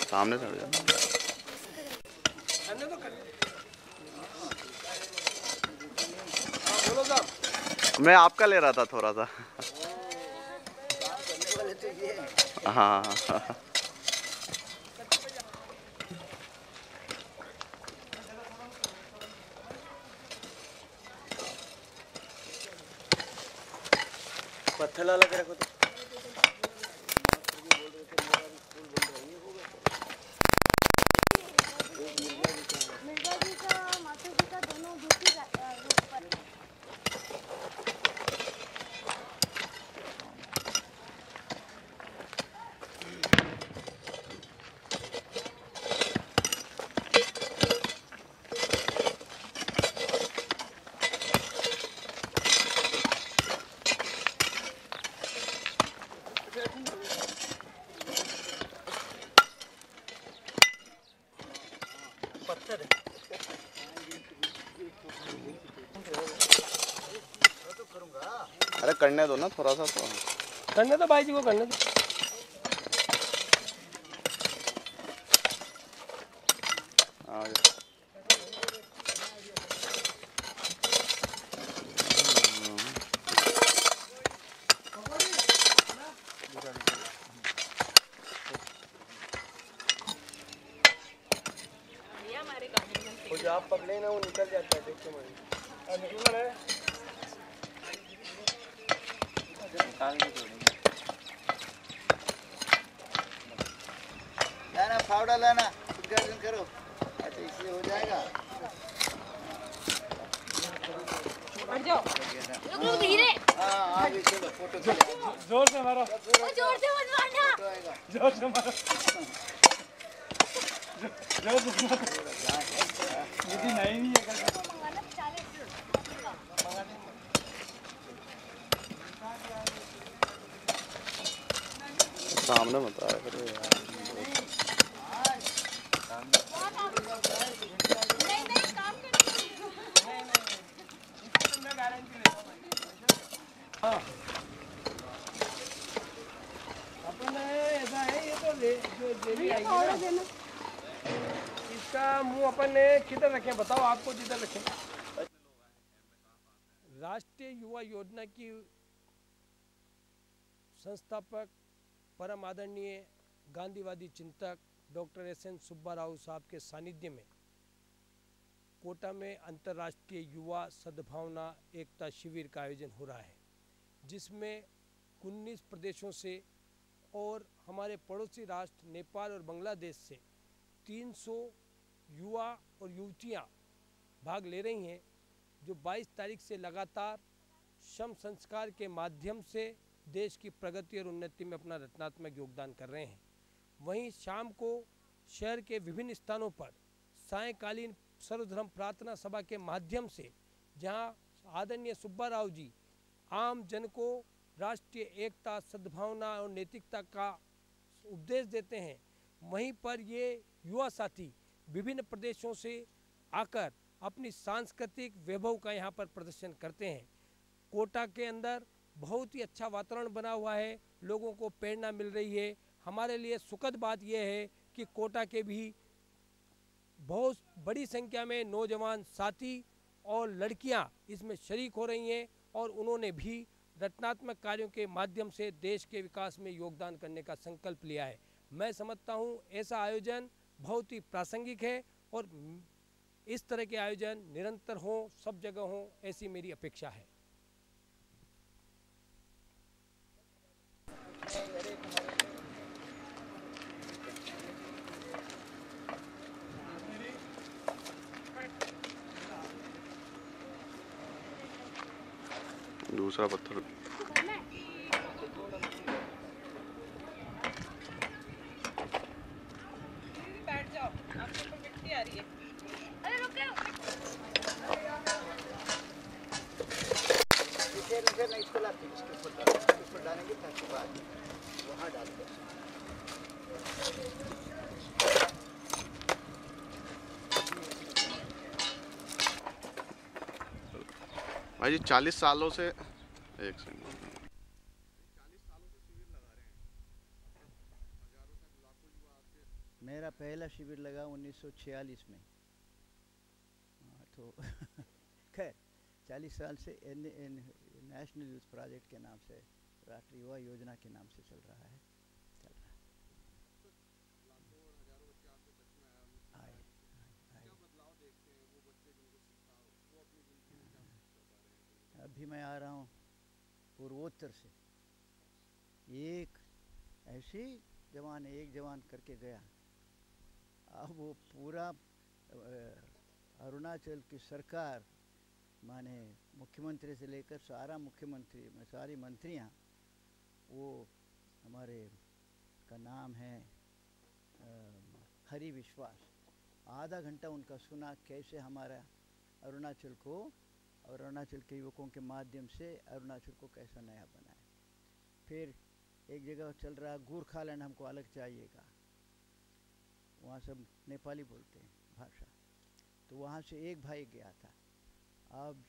सामने चढ़ जा। मैं आपका ले रहा था थोड़ा सा। हाँ पत्थर ला के रखो तो। मिर्जा जी का माता जी का दोनों दूसरी रूट पर है। पत्थर अरे करने दो ना थोड़ा सा तो। करने तो भाई जी को करने दो। वो जो आप पकड़े ना वो निकल जाता है, देखते हैं निकल रहा है। लाना फावड़ा लाना, उद्घाटन करो। अच्छा इसलिए हो जाएगा। हट जाओ। रुको धीरे। हाँ आगे चलो, फोटो जोर से मारो। जोर से मत मारना। जोर से मारो। जोर से मारो। यदि नहीं है सामने मत आया करो यार। नहीं नहीं काम हाँ अपन ऐसा है, ये तो जो जेली आएगी ना, इसका मुंह अपन ने किधर रखे बताओ, आपको जिधर रखे। राष्ट्रीय युवा योजना की संस्थापक परम आदरणीय गांधीवादी चिंतक डॉक्टर एस.एन. सुब्बा राव साहब के सानिध्य में कोटा में अंतर्राष्ट्रीय युवा सद्भावना एकता शिविर का आयोजन हो रहा है, जिसमें 19 प्रदेशों से और हमारे पड़ोसी राष्ट्र नेपाल और बांग्लादेश से 300 युवा और युवतियां भाग ले रही हैं, जो 22 तारीख से लगातार श्रम संस्कार के माध्यम से देश की प्रगति और उन्नति में अपना रचनात्मक योगदान कर रहे हैं। वहीं शाम को शहर के विभिन्न स्थानों पर सायंकालीन सर्वधर्म प्रार्थना सभा के माध्यम से, जहां आदरणीय सुब्बा राव जी आम जन को राष्ट्रीय एकता, सद्भावना और नैतिकता का उपदेश देते हैं, वहीं पर ये युवा साथी विभिन्न प्रदेशों से आकर अपनी सांस्कृतिक वैभव का यहाँ पर प्रदर्शन करते हैं। कोटा के अंदर बहुत ही अच्छा वातावरण बना हुआ है, लोगों को प्रेरणा मिल रही है। हमारे लिए सुखद बात यह है कि कोटा के भी बहुत बड़ी संख्या में नौजवान साथी और लड़कियां इसमें शरीक हो रही हैं और उन्होंने भी रचनात्मक कार्यों के माध्यम से देश के विकास में योगदान करने का संकल्प लिया है। मैं समझता हूं ऐसा आयोजन बहुत ही प्रासंगिक है और इस तरह के आयोजन निरंतर हों, सब जगह हों, ऐसी मेरी अपेक्षा है। दूसरा पत्थर बैठ जाओ, आपके ऊपर मिट्टी आ रही है। अरे रुको। नहीं इसको लाते, इसके ऊपर डालेंगे ताकि बाद वहाँ डाल दो। भाई जी 40 सालों से एक सेकंड 40 सालों से शिविर लगा रहे हैं, हजारों से लाखों युवा आपके। मेरा मेरा पहला शिविर लगा 1946 में। हाँ, तो खैर 40 साल से नेशनल यूथ प्रोजेक्ट के नाम से, राष्ट्रीय युवा योजना के नाम से चल रहा है। लाखों और हजारों बच्चे आपके टच में आए, क्या बदलाव देखते हैं वो बच्चे जिनको सीखा वो अपनी जिंदगी में क्या कर पा रहे हैं? अभी मैं आ रहा हूँ पूर्वोत्तर से, एक ऐसे जवान एक जवान करके गया, अब वो पूरा अरुणाचल की सरकार माने मुख्यमंत्री से लेकर सारी मंत्रियाँ, वो हमारे का नाम है हरि विश्वास, आधा घंटा उनका सुना कैसे हमारा अरुणाचल को और अरुणाचल के युवकों के माध्यम से अरुणाचल को कैसा नया बनाए। फिर एक जगह चल रहा गोरखालैंड हमको अलग चाहिएगा, वहाँ सब नेपाली बोलते हैं भाषा, तो वहाँ से एक भाई गया था। अब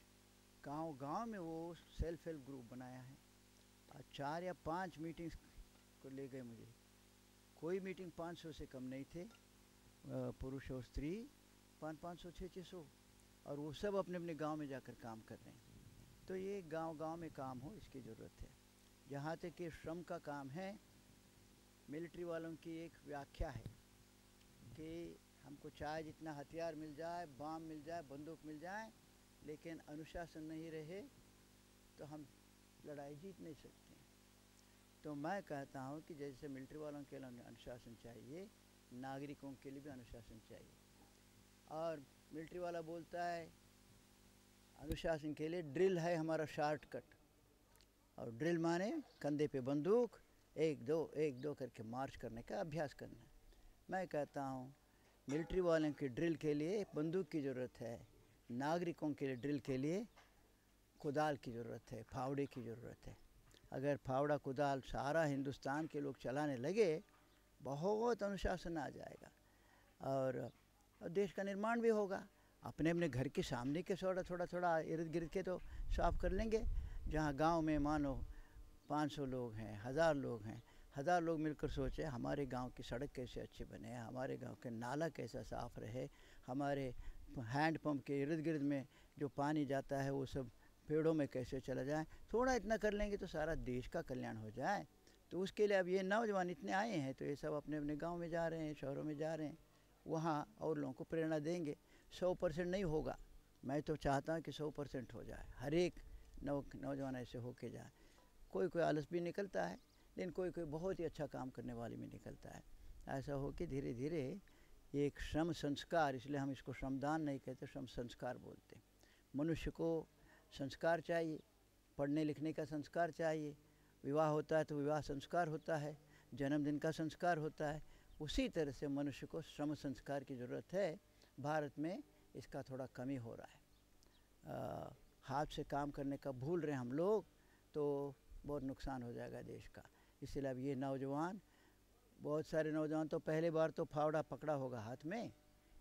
गांव में वो सेल्फ हेल्प ग्रुप बनाया है और 4 या 5 मीटिंग्स को ले गए मुझे। कोई मीटिंग 500 से कम नहीं थे, पुरुष और स्त्री 500 600, और वो सब अपने अपने गांव में जाकर काम कर रहे हैं। तो ये गांव में काम हो, इसकी ज़रूरत है। जहाँ तक कि श्रम का काम है, मिलिट्री वालों की एक व्याख्या है कि हमको चाहे जितना हथियार मिल जाए, बम मिल जाए, बंदूक मिल जाए, लेकिन अनुशासन नहीं रहे तो हम लड़ाई जीत नहीं सकते। तो मैं कहता हूँ कि जैसे मिलिट्री वालों के लिए अनुशासन चाहिए, नागरिकों के लिए भी अनुशासन चाहिए। और मिलिट्री वाला बोलता है अनुशासन के लिए ड्रिल है हमारा शॉर्टकट, और ड्रिल माने कंधे पे बंदूक 1-2 करके मार्च करने का अभ्यास करना। मैं कहता हूँ मिलिट्री वालों की ड्रिल के लिए बंदूक की ज़रूरत है, नागरिकों के लिए ड्रिल के लिए कुदाल की ज़रूरत है, फावड़े की ज़रूरत है। अगर फावड़ा कुदाल सारा हिंदुस्तान के लोग चलाने लगे, बहुत अनुशासन आ जाएगा और देश का निर्माण भी होगा। अपने अपने घर के सामने के थोड़ा इर्द गिर्द के तो साफ कर लेंगे। जहाँ गांव में मानो 500 लोग हैं, 1000 लोग हैं, 1000 लोग मिलकर सोचे हमारे गांव की सड़क कैसे अच्छी बने, हमारे गांव के नाला कैसा साफ़ रहे, हमारे हैंड पंप के इर्द गिर्द में जो पानी जाता है वो सब पेड़ों में कैसे चला जाए। थोड़ा इतना कर लेंगे तो सारा देश का कल्याण हो जाए। तो उसके लिए अब ये नौजवान इतने आए हैं, तो ये सब अपने अपने गाँव में जा रहे हैं, शहरों में जा रहे हैं, वहाँ और लोगों को प्रेरणा देंगे। 100% नहीं होगा, मैं तो चाहता हूँ कि 100% हो जाए, हर एक नौजवान ऐसे होके जाए। कोई आलस भी निकलता है, लेकिन कोई बहुत ही अच्छा काम करने वाले में निकलता है। ऐसा हो कि धीरे धीरे एक श्रम संस्कार, इसलिए हम इसको श्रमदान नहीं कहते, श्रम संस्कार बोलते। मनुष्य को संस्कार चाहिए, पढ़ने लिखने का संस्कार चाहिए, विवाह होता है तो विवाह संस्कार होता है, जन्मदिन का संस्कार होता है। उसी तरह से मनुष्य को श्रम संस्कार की ज़रूरत है। भारत में इसका थोड़ा कमी हो रहा है। हाथ से काम करने का भूल रहे हम लोग, तो बहुत नुकसान हो जाएगा देश का। इसलिए अब ये नौजवान, बहुत सारे नौजवान तो पहले बार तो फावड़ा पकड़ा होगा हाथ में,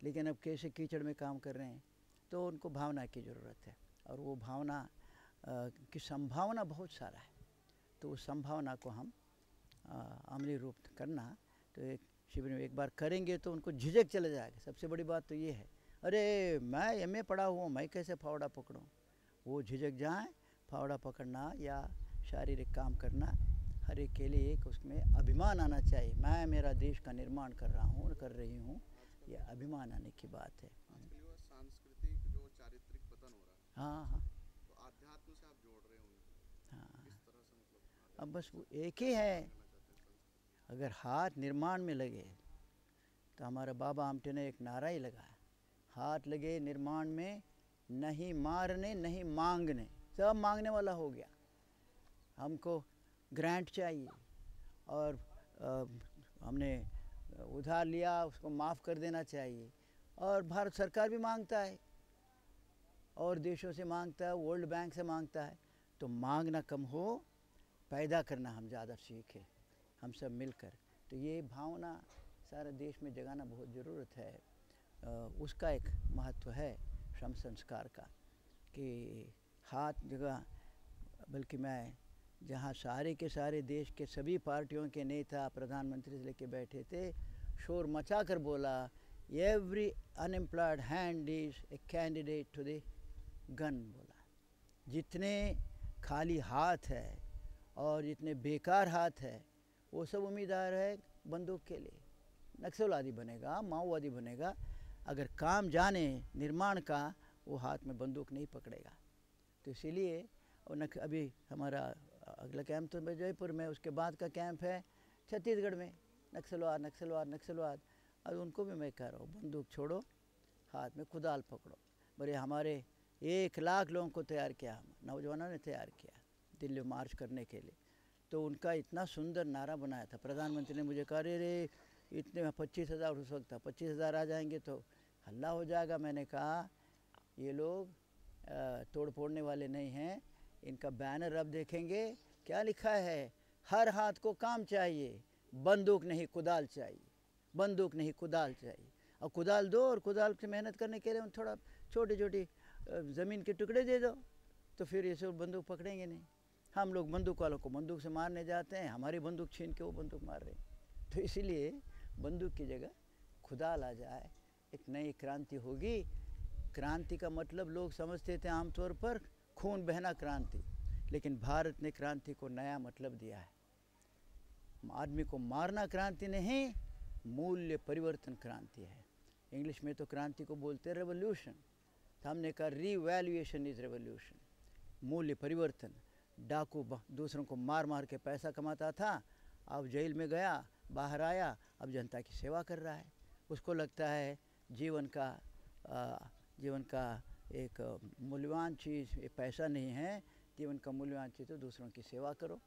लेकिन अब कैसे कीचड़ में काम कर रहे हैं, तो उनको भावना की ज़रूरत है। और वो भावना की संभावना बहुत सारा है, तो उस संभावना को हम अमली रूप करना, तो एक शिविर में एक बार करेंगे तो उनको झिझक चला जाएगा। सबसे बड़ी बात तो ये है, अरे मैं एमए पढ़ा हुआ हूँ, मैं कैसे फावड़ा पकड़ूँ। वो झिझक जाए। फावड़ा पकड़ना या शारीरिक काम करना, हर एक के लिए एक उसमें अभिमान आना चाहिए। मैं मेरा देश का निर्माण कर रहा हूँ, कर रही हूँ, ये अभिमान आने की बात है। आजकल वो सांस्कृतिक जो चारित्रिक पतन हो रहा है, हाँ, तो आध्यात्म से आप जोड़ रहे होंगे, हाँ। किस तरह से मतलब अब बस वो एक ही है, अगर हाथ निर्माण में लगे, तो हमारा बाबा आमटे ने एक नारा ही लगाया, हाथ लगे निर्माण में, नहीं मारने नहीं मांगने। सब मांगने वाला हो गया। हमको ग्रांट चाहिए और हमने उधार लिया उसको माफ़ कर देना चाहिए। और भारत सरकार भी मांगता है और देशों से मांगता है, वर्ल्ड बैंक से मांगता है। तो मांगना कम हो, पैदा करना हम ज़्यादा सीखें, हम सब मिलकर। तो ये भावना सारे देश में जगाना बहुत ज़रूरत है। उसका एक महत्व है श्रम संस्कार का, कि हाथ जगह, बल्कि मैं जहाँ सारे के सारे देश के सभी पार्टियों के नेता प्रधानमंत्री से लेके बैठे थे, शोर मचा कर बोला, every unemployed hand is a candidate to the gun बोला। जितने खाली हाथ है और जितने बेकार हाथ है वो सब उम्मीदवार है बंदूक के लिए। नक्सलवादी बनेगा, माओवादी बनेगा, अगर काम जाने निर्माण का वो हाथ में बंदूक नहीं पकड़ेगा। तो इसीलिए अभी हमारा अगला कैंप तो जयपुर में, उसके बाद का कैंप है छत्तीसगढ़ में। नक्सलवाद नक्सलवाद नक्सलवाद, और उनको भी मैं कह रहा हूँ बंदूक छोड़ो, हाथ में कुदाल पकड़ो। बड़े हमारे 1 लाख लोगों को तैयार किया, हम नौजवानों ने तैयार किया दिल्ली मार्च करने के लिए। तो उनका इतना सुंदर नारा बनाया था, प्रधानमंत्री ने मुझे कहा रे इतने में 25,000 उस वक्त था, 25,000 आ जाएंगे तो हल्ला हो जाएगा। मैंने कहा ये लोग तोड़ फोड़ने वाले नहीं हैं, इनका बैनर अब देखेंगे क्या लिखा है, हर हाथ को काम चाहिए, बंदूक नहीं कुदाल चाहिए, बंदूक नहीं कुदाल चाहिए। और कुदाल दो और कुदाल से मेहनत करने के लिए थोड़ा छोटी छोटी ज़मीन के टुकड़े दे दो, तो फिर ये सब बंदूक पकड़ेंगे नहीं। हम लोग बंदूक वालों को बंदूक से मारने जाते हैं, हमारी बंदूक छीन के वो बंदूक मार रहे हैं। तो इसीलिए बंदूक की जगह खुदाल आ जाए, एक नई क्रांति होगी। क्रांति का मतलब लोग समझते थे आमतौर पर खून बहना क्रांति, लेकिन भारत ने क्रांति को नया मतलब दिया है। आदमी को मारना क्रांति नहीं, मूल्य परिवर्तन क्रांति है। इंग्लिश में तो क्रांति को बोलते हैं रेवोल्यूशन, तो हमने कहा रीवैल्यूएशन इज़ रेवोल्यूशन, मूल्य परिवर्तन। डाकू दूसरों को मार मार के पैसा कमाता था, अब जेल में गया, बाहर आया, अब जनता की सेवा कर रहा है। उसको लगता है जीवन का एक मूल्यवान चीज़ ये पैसा नहीं है, जीवन का मूल्यवान चीज़ तो दूसरों की सेवा करो।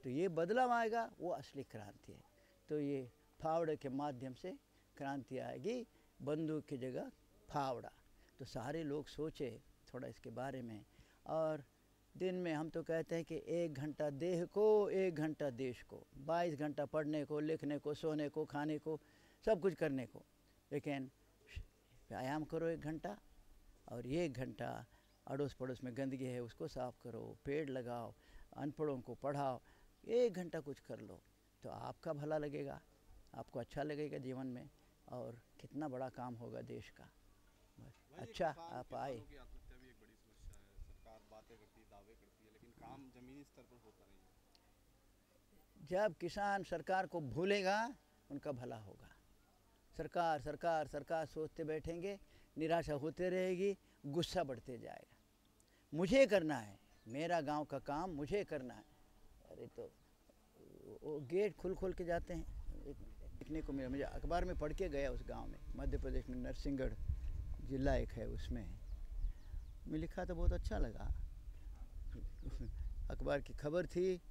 तो ये बदलाव आएगा, वो असली क्रांति है। तो ये फावड़े के माध्यम से क्रांति आएगी, बंदूक की जगह फावड़ा। तो सारे लोग सोचे थोड़ा इसके बारे में। और दिन में हम तो कहते हैं कि 1 घंटा देह को, 1 घंटा देश को, 22 घंटा पढ़ने को, लिखने को, सोने को, खाने को, सब कुछ करने को। लेकिन व्यायाम करो 1 घंटा, और 1 घंटा अड़ोस पड़ोस में गंदगी है उसको साफ़ करो, पेड़ लगाओ, अनपढ़ों को पढ़ाओ, 1 घंटा कुछ कर लो, तो आपका भला लगेगा, आपको अच्छा लगेगा जीवन में, और कितना बड़ा काम होगा देश का। अच्छा आप आए। आत्महत्या भी एक बड़ी समस्या है। सरकार बातें करती है, दावे करती है, लेकिन काम जमीनी स्तर पर होता नहीं है। जब किसान सरकार को भूलेगा उनका भला होगा। सरकार सरकार सरकार सोचते बैठेंगे, निराशा होते रहेगी, गुस्सा बढ़ते जाएगा। मुझे करना है, मेरा गांव का काम मुझे करना है। अरे तो वो गेट खोल के जाते हैं। देखने को मिला, मुझे अखबार में पढ़ के गया उस गांव में, मध्य प्रदेश में नरसिंहगढ़ जिला एक है, उसमें मैं लिखा तो बहुत अच्छा लगा। अखबार की खबर थी,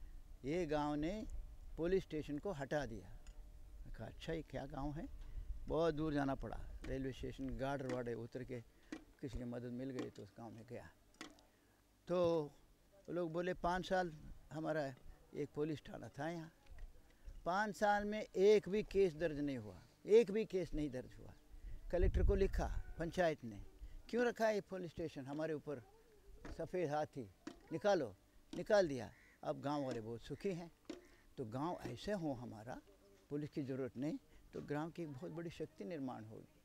ये गांव ने पुलिस स्टेशन को हटा दिया। कहा अच्छा ये क्या गांव है, बहुत दूर जाना पड़ा, रेलवे स्टेशन गार्डर वाड़े उतर के किसी की मदद मिल गई तो उस गांव में गया। तो लोग बोले 5 साल हमारा एक पुलिस थाना था यहाँ, 5 साल में एक भी केस दर्ज नहीं हुआ, एक भी केस नहीं दर्ज हुआ। कलेक्टर को लिखा पंचायत ने, क्यों रखा है ये पुलिस स्टेशन हमारे ऊपर सफ़ेद हाथी, निकालो, निकाल दिया। अब गांव वाले बहुत सुखी हैं। तो गांव ऐसे हो हमारा, पुलिस की ज़रूरत नहीं, तो गांव की एक बहुत बड़ी शक्ति निर्माण होगी।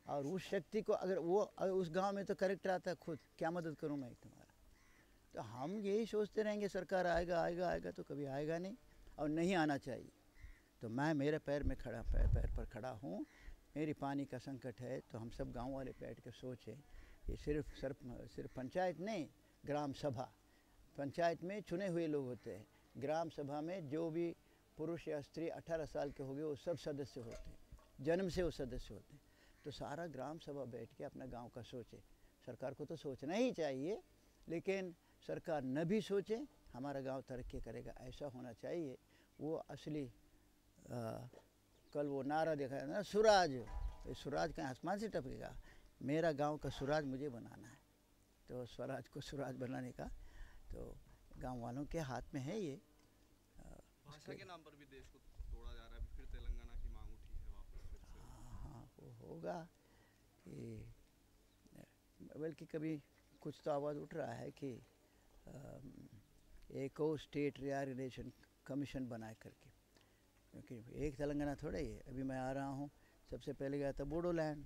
और उस शक्ति को अगर वो उस गांव में तो करेक्टर आता है खुद, क्या मदद करूं मैं तुम्हारा। तो हम यही सोचते रहेंगे सरकार आएगा आएगा आएगा, तो कभी आएगा नहीं और नहीं आना चाहिए। तो मैं मेरे पैर पर खड़ा हूँ। मेरी पानी का संकट है, तो हम सब गांव वाले बैठ कर सोचें, ये सिर्फ पंचायत नहीं, ग्राम सभा। पंचायत में चुने हुए लोग होते हैं, ग्राम सभा में जो भी पुरुष या स्त्री 18 साल के हो गए वो सब सदस्य होते हैं, जन्म से वो सदस्य होते हैं। तो सारा ग्राम सभा बैठ के अपना गांव का सोचे। सरकार को तो सोचना ही चाहिए, लेकिन सरकार न भी सोचे हमारा गांव तरक्की करेगा, ऐसा होना चाहिए। वो असली कल वो नारा देखा है ना, सुराज, सुराज कहीं आसमान से टपकेगा, मेरा गांव का सुराज मुझे बनाना है। तो स्वराज को सुराज बनाने का तो गांव वालों के हाथ में है। ये भाषा के नाम पर भी देश को तोड़ा जा रहा है। फिर तेलंगाना की मांग उठी है वापस फिर से। हाँ वो होगा कि, बल्कि कभी कुछ तो आवाज़ उठ रहा है कि एक और स्टेट रिऑर्गेनाइजेशन कमीशन बनाए करके, क्योंकि एक तेलंगाना थोड़ा ही है। अभी मैं आ रहा हूँ, सबसे पहले गया था बोडोलैंड,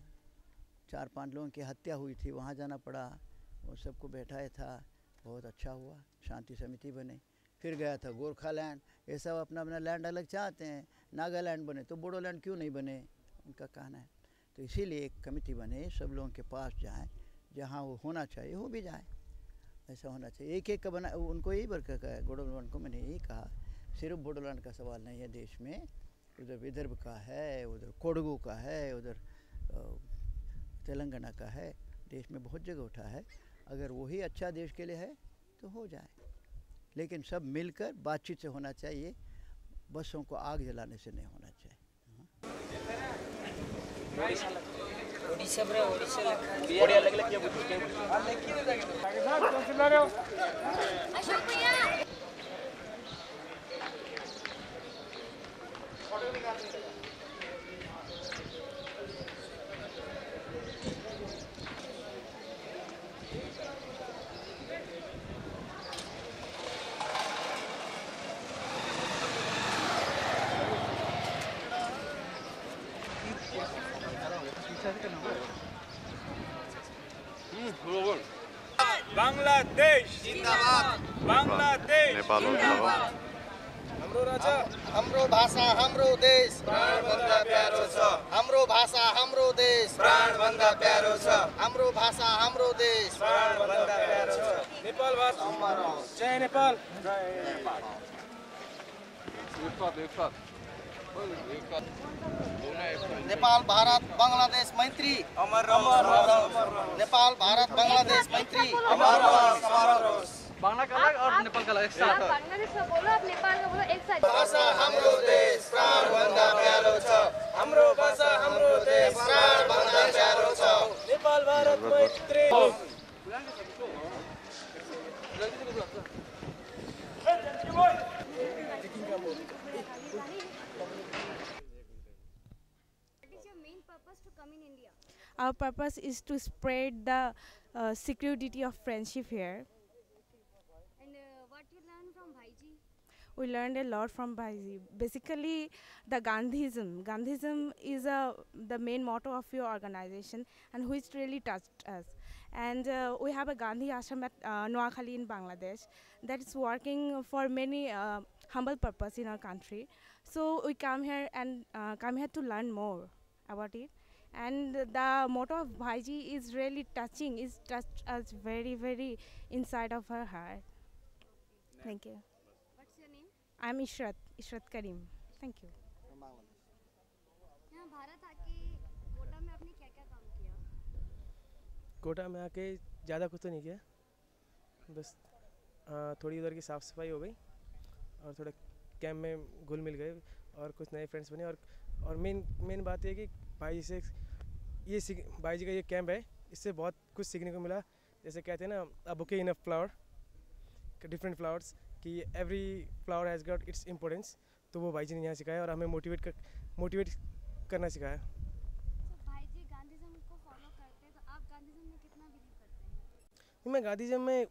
4-5 लोगों की हत्या हुई थी, वहाँ जाना पड़ा, वो सबको बैठाया था, बहुत अच्छा हुआ, शांति समिति बने। फिर गया था गोरखालैंड, ये सब अपना अपना लैंड अलग चाहते हैं, नागालैंड बने तो बोडोलैंड क्यों नहीं बने, उनका कहना है। तो इसीलिए एक कमेटी बने, सब लोगों के पास जाएं, जहाँ वो होना चाहिए हो भी जाए, ऐसा होना चाहिए। एक एक का बना, उनको यही वर्क का है, बोडोलैंड को मैंने यही कहा, सिर्फ बोडोलैंड का सवाल नहीं है देश में, उधर विदर्भ का है, उधर कोडगू का है, उधर तेलंगाना का है, देश में बहुत जगह उठा है। अगर वही अच्छा देश के लिए है तो हो जाए, लेकिन सब मिलकर बातचीत से होना चाहिए, बसों को आग जलाने से नहीं होना चाहिए। बांग्लादेश जिंदाबाद, बांग्लादेश नेपाल हाम्रो राजा, हाम्रो भाषा, हाम्रो देश प्राणभन्दा प्यारो छ, हाम्रो भाषा, हाम्रो देश प्राणभन्दा प्यारो छ, हाम्रो भाषा, हाम्रो देश प्राणभन्दा प्यारो छ। नेपाल भाषा अमर होस्, जय नेपाल, जय नेपाल। नेपाल भारत बांग्लादेश मैत्री अमर रहोस्, नेपाल भारत बांग्लादेश मैत्री अमर रहोस्। बांग्ला का अलग और नेपाल का अलग एक साथ। आप बांग्लादेश का बोलो, आप नेपाल का बोलो, एक साथ। भाषा हाम्रो देश प्राणभन्दा प्यारो छ, हाम्रो भाषा, हाम्रो देश प्राणभन्दा प्यारो छ, नेपाल भारत मैत्री। Our purpose is to spread the security of friendship here. And what you learn from Bhaiji? We learned a lot from Bhaiji. Basically, the Gandhism. Gandhism is the main motto of your organization, and which really touched us. And we have a Gandhi ashram at Noakhali in Bangladesh that is working for many humble purpose in our country. So we come here and come here to learn more about it. And the motto of Bhaiji is really touching. It's touched us very, very inside of her heart. Thank you. What's your name? I'm Ishrat Karim. Thank you. यहाँ भारत आके कोटा में आपने क्या-क्या काम किया? कोटा में आके ज़्यादा कुछ तो नहीं किया, बस थोड़ी उधर की साफ़ सफाई हो गई और थोड़ा कैंप में घुल मिल गए और कुछ नए फ्रेंड्स बने। और मेन बात है कि भाई से भाई जी का ये कैंप है, इससे बहुत कुछ सीखने को मिला। जैसे कहते हैं ना, a bouquet in a flower, different flowers, कि every flower has got its importance. तो वो भाई जी ने यहाँ सिखाया और हमें मोटिवेट करना सिखाया। भाई जी गांधीज़म को फॉलो करते हैं, तो आप गांधीज़म में कितना बिलीव करते हैं? मैं गांधीज़म में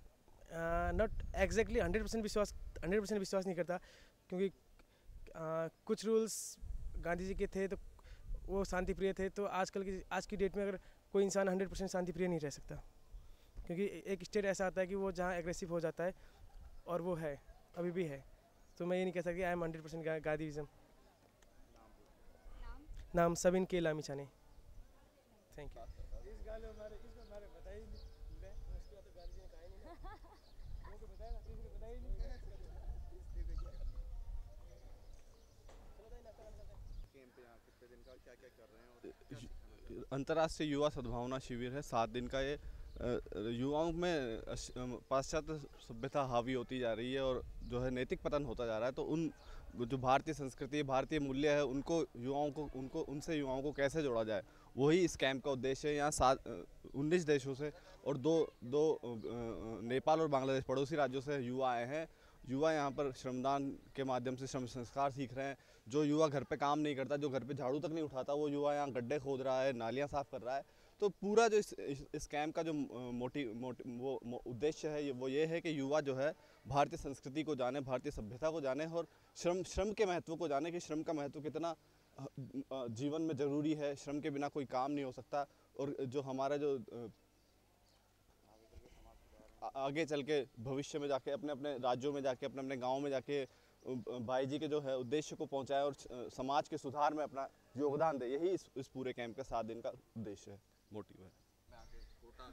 नॉट एग्जैक्टली 100% विश्वास नहीं करता, क्योंकि कुछ रूल्स गांधी जी के थे तो वो शांति प्रिय थे। तो आज की डेट में अगर कोई इंसान 100% शांति प्रिय नहीं रह सकता, क्योंकि एक स्टेट ऐसा आता है कि वो जहाँ एग्रेसिव हो जाता है, और वो है, अभी भी है। तो मैं ये नहीं कह सकती आई एम 100% गांधीज़म। नाम सबिन के लामिछाने। Thank you. अंतर्राष्ट्रीय युवा सद्भावना शिविर है, 7 दिन का। ये युवाओं में पाश्चात्य सभ्यता हावी होती जा रही है और जो है नैतिक पतन होता जा रहा है। तो उन जो भारतीय संस्कृति, भारतीय मूल्य है, उनसे युवाओं को कैसे जोड़ा जाए, वही इस कैंप का उद्देश्य है। यहाँ 19 देशों से और दो नेपाल और बांग्लादेश पड़ोसी राज्यों से युवा आए हैं। युवा यहाँ पर श्रमदान के माध्यम से श्रम संस्कार सीख रहे हैं। जो युवा घर पे काम नहीं करता, जो घर पे झाड़ू तक नहीं उठाता, वो युवा यहाँ गड्ढे खोद रहा है, नालियाँ साफ़ कर रहा है। तो पूरा जो इस कैंप का जो उद्देश्य है वो ये है कि युवा जो है भारतीय संस्कृति को जाने, भारतीय सभ्यता को जाने और श्रम के महत्व को जाने कि श्रम का महत्व कितना जीवन में ज़रूरी है, श्रम के बिना कोई काम नहीं हो सकता। और जो हमारा जो आगे चल के भविष्य में जाके अपने अपने राज्यों में जाके अपने अपने गाँव में जाके भाई जी के जो है उद्देश्य को पहुंचाए और समाज के सुधार में अपना योगदान दे, यही इस पूरे कैंप का 7 दिन का उद्देश्य है, मोटिव है।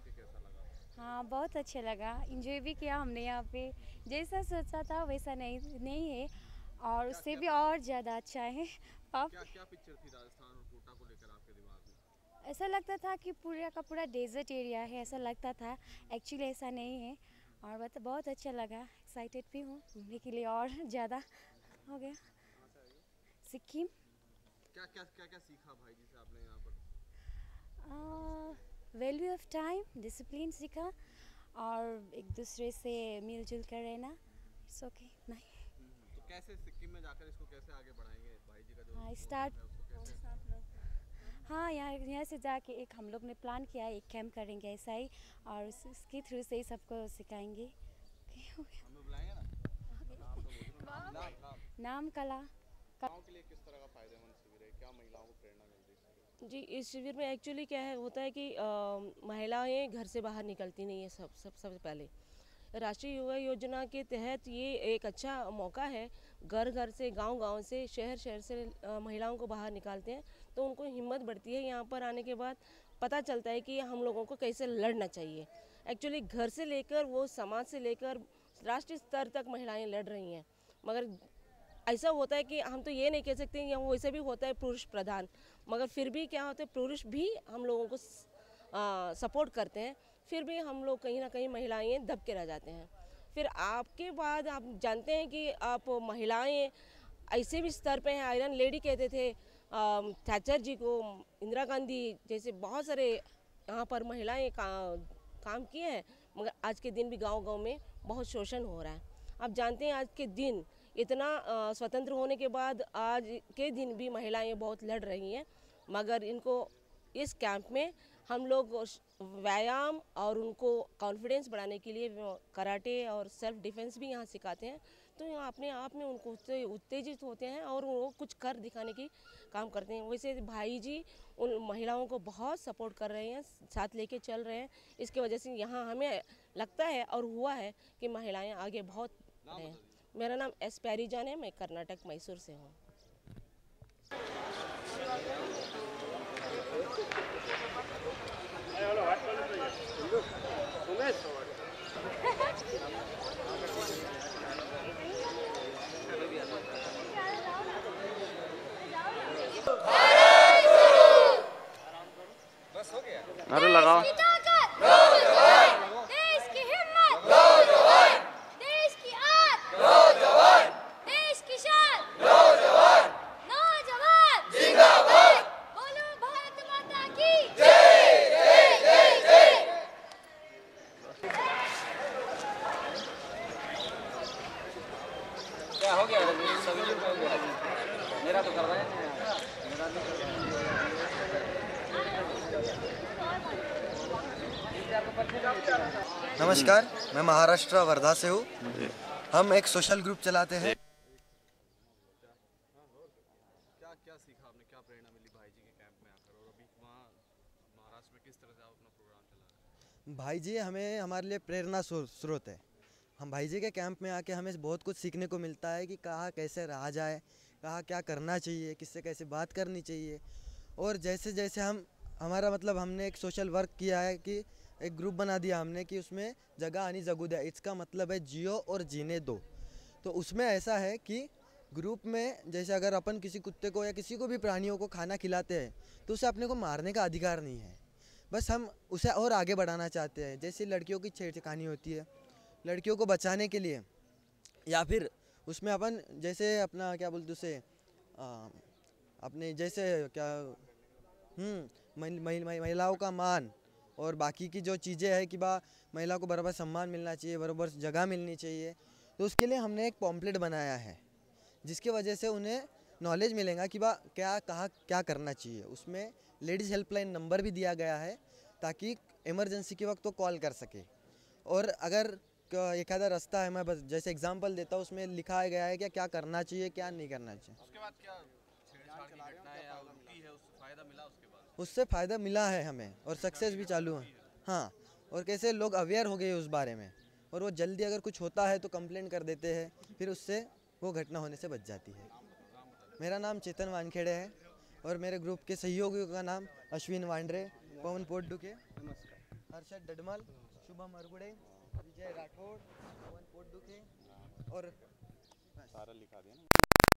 कैसा लगा? हाँ, बहुत अच्छा लगा, एंजॉय भी किया हमने यहाँ पे। जैसा सोचा था वैसा नहीं है और उससे भी और ज़्यादा अच्छा है। क्या पिक्चर थी राजस्थान और कोटा को लेकर आपके दिमाग में? ऐसा लगता था कि पूरा का पूरा डेजर्ट एरिया है, ऐसा लगता था। एक्चुअली ऐसा नहीं है और बहुत अच्छा लगा, एक्साइटेड भी हूँ घूमने के लिए और ज़्यादा हो गया। सिक्किम। क्या सीखा भाई जी से आपने यहाँ पर? वैल्यू ऑफ टाइम, डिसिप्लिन सीखा और एक दूसरे से मिलजुल कर रहना। इट्स ओके नहीं। तो कैसे सिक्किम में जाकर इसको कैसे आगे बढ़ाएंगे भाई जी का जो हाँ, यहाँ से जाके एक हम लोग ने प्लान किया है, एक कैंप करेंगे ऐसा ही और उसके थ्रू से ही सबको सिखाएंगे। नाम कला। गाँव के लिए किस तरह का फायदेमंद शिविर है, क्या महिलाओं को प्रेरणा मिलती है? जी, इस शिविर में एक्चुअली क्या है होता है कि महिलाएं घर से बाहर निकलती नहीं है। सबसे पहले राष्ट्रीय युवा योजना के तहत ये एक अच्छा मौका है। घर घर से, गांव से, शहर से महिलाओं को बाहर निकालते हैं तो उनको हिम्मत बढ़ती है। यहाँ पर आने के बाद पता चलता है कि हम लोगों को कैसे लड़ना चाहिए। एक्चुअली घर से लेकर वो समाज से लेकर राष्ट्रीय स्तर तक महिलाएं लड़ रही हैं, मगर ऐसा होता है कि हम तो ये नहीं कह सकते या वैसे भी होता है पुरुष प्रधान, मगर फिर भी क्या होता है पुरुष भी हम लोगों को सपोर्ट करते हैं, फिर भी हम लोग कहीं ना कहीं महिलाएं दब के रह जाते हैं। फिर आपके बाद आप जानते हैं कि आप महिलाएं ऐसे भी स्तर पे हैं, आयरन लेडी कहते थे थैचर जी को, इंदिरा गांधी जैसे बहुत सारे यहाँ पर महिलाएं काम किए हैं, मगर आज के दिन भी गांव में बहुत शोषण हो रहा है। आप जानते हैं आज के दिन इतना स्वतंत्र होने के बाद आज के दिन भी महिलाएं बहुत लड़ रही हैं, मगर इनको इस कैंप में हम लोग व्यायाम और उनको कॉन्फिडेंस बढ़ाने के लिए कराटे और सेल्फ डिफेंस भी यहाँ सिखाते हैं। तो यहाँ अपने आप में उनको उत्तेजित होते हैं और वो कुछ कर दिखाने की काम करते हैं। वैसे भाई जी उन महिलाओं को बहुत सपोर्ट कर रहे हैं, साथ लेके चल रहे हैं। इसकी वजह से यहाँ हमें लगता है और हुआ है कि महिलाएं आगे बहुत हैं। मेरा नाम एस प्यारी जान है, मैं कर्नाटक मैसूर से हूँ। अरे लगाओ। देश की हिम्मत, नौजवान, देश की आग, नौजवान, देश की शान, नौजवान, नौजवान जिंदाबाद, बोलो भारत माता की जय जय जय जय। क्या हो गया सभी लोग हो गया, मेरा तो कर रहा है, मेरा तो नमस्कार, मैं महाराष्ट्र वर्धा से हूँ। हम एक सोशल ग्रुप चलाते हैं। क्या सीखा आपने, क्या प्रेरणा मिली भाई जी के कैंप में आकर, और अभी वहाँ महाराष्ट्र में किस तरह से आप अपना प्रोग्राम चला रहे हैं? भाई जी हमारे लिए प्रेरणा स्रोत है। हम भाई जी के कैंप में आके हमें बहुत कुछ सीखने को मिलता है कि कहाँ कैसे रहा जाए, कहाँ क्या करना चाहिए, किससे कैसे बात करनी चाहिए। और जैसे जैसे हमारा मतलब हमने एक सोशल वर्क किया है कि एक ग्रुप बना दिया हमने कि उसमें जगह आनी जगह दे, इसका मतलब है जियो और जीने दो। तो उसमें ऐसा है कि ग्रुप में जैसे अगर अपन किसी कुत्ते को या किसी को भी प्राणियों को खाना खिलाते हैं तो उसे अपने को मारने का अधिकार नहीं है, बस हम उसे और आगे बढ़ाना चाहते हैं। जैसे लड़कियों की छेड़खानी होती है, लड़कियों को बचाने के लिए, या फिर उसमें अपन जैसे अपना क्या बोलते उसे अपने जैसे क्या महिलाओं का मान और बाकी की जो चीज़ें हैं कि महिला को बराबर सम्मान मिलना चाहिए, बराबर जगह मिलनी चाहिए। तो उसके लिए हमने एक पॉम्पलेट बनाया है जिसकी वजह से उन्हें नॉलेज मिलेगा कि बा क्या कहाँ क्या करना चाहिए। उसमें लेडीज़ हेल्पलाइन नंबर भी दिया गया है ताकि इमरजेंसी के वक्त वो कॉल कर सके। और अगर एक आधा रास्ता है, मैं बस जैसे एग्जांपल देता हूँ, उसमें लिखा गया है कि क्या करना चाहिए क्या नहीं करना चाहिए। उसके बाद क्या छेड़छाड़ की घटनाएं या रुकी है, उससे फ़ायदा मिला उसके बाद? उससे फ़ायदा मिला है हमें और सक्सेस भी चालू है। हाँ, और कैसे लोग अवेयर हो गए उस बारे में, और वो जल्दी अगर कुछ होता है तो कंप्लेंट कर देते हैं, फिर उससे वो घटना होने से बच जाती है। मेरा नाम चेतन वानखेड़े है और मेरे ग्रुप के सहयोगियों का नाम अश्विन वांड्रे, पवन पोड्डुके, हर्षद डडमल, शुभम अरगुड़े, विजय राठौड़, पवन पोड्डुके और सारा लिखा दिया ना।